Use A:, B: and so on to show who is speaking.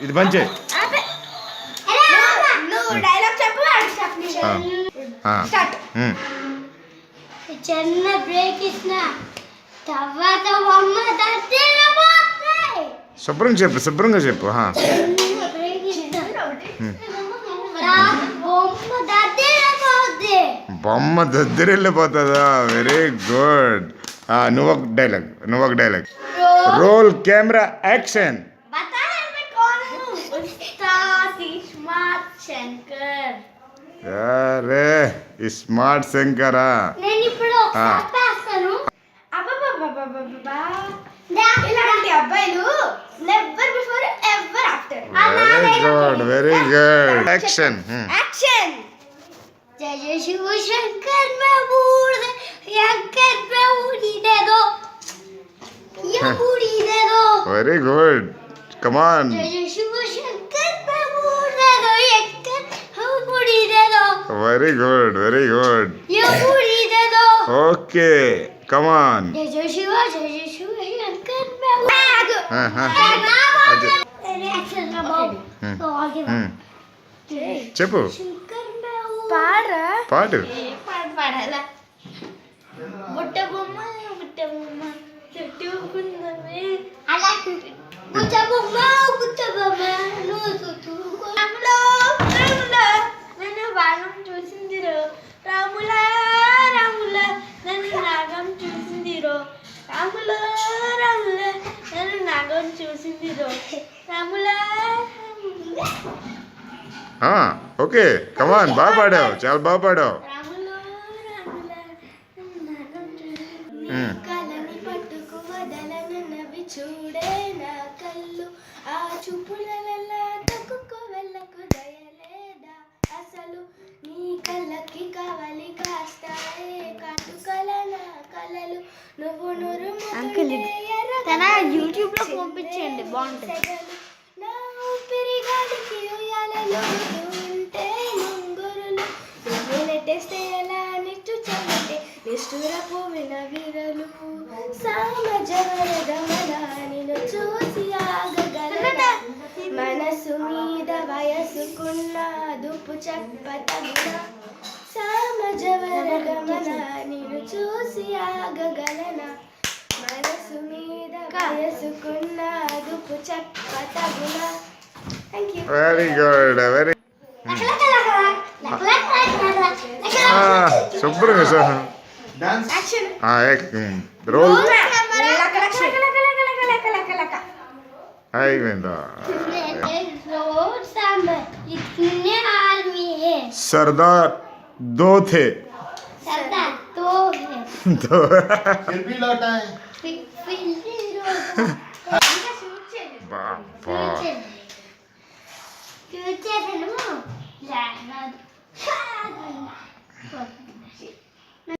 A: ఇది మంచి
B: చిన్న బ్రేక్ ఇచ్చిన తర్వాత
A: శుభ్రంగా చెప్పు బొమ్మ దద్దరిల్లిపోతుందా? Very good. నువ్వు ఒక డైలాగ్ రోల్ కెమెరా యాక్షన్. అరే స్మార్ట్ శంకరా.
B: ఇలాంటి అబ్బాయిలు never before ever after.
A: Very good action.
B: जय जय शिव शंकर मैं बूढ़ शंकर मैं बूढ़ी दे दो ये बूढ़ी दे दो.
A: Very good come on.
B: जय जय शिव शंकर मैं बूढ़ दे दो शंकर हम बूढ़ी दे दो.
A: वेरी गुड
B: ये बूढ़ी दे दो.
A: Okay come on.
B: जय जय शिव शंकर मैं रिएक्शन ना बाबू तो आगे
A: చెప్పు. పాడు
B: పాడాలా. బుట్ట బొమ్మ చుట్టుకుందమే అలా బుట్ట బొమ్మ రాములో నన్ను బాణం చూసిందిరో రాములా నన్ను నాగం చూసిందిరో రాములో నన్ను నాగం చూసిందిరో రాములా.
A: Okay come on. బాగా పాడావు, చాలా బాగా పాడావు.
B: కలని పట్టుకు వదలనవి చూడే నా కళ్ళు ఆ చూపులలా తక్కువ వెళ్ళకు దయలేదా అసలు నీ కళ్ళకి కావాలి కాస్తాయే కాటుకల నా కలలు నువ్వు తన యూట్యూబ్ లో పంపించండి బాగుంటుంది. నా ఊపిరి గాలికి ఉయ్యాలలో ఉంటే ముంగురులు నువ్వు నెట్టేస్తే ఎలా నిట్టు చల్లటే నిష్ఠురపు వినవిరలు సామజవర గమన నిన్ను చూసి ఆగగలన మనసు మీద వయసుకున్న దుప్పు చెప్పతగున సామజవర గమన నిన్ను చూసి ఆగగలన మనసు మీద వయసుకున్న దుప్పు చెప్పతగున. Thank you.
A: Very good. Very శుభ్రంగా సార్ రోల్ అయిపోయిందా? सरदार दो थे. दो
C: फिर भी लौटा है.
B: बाबा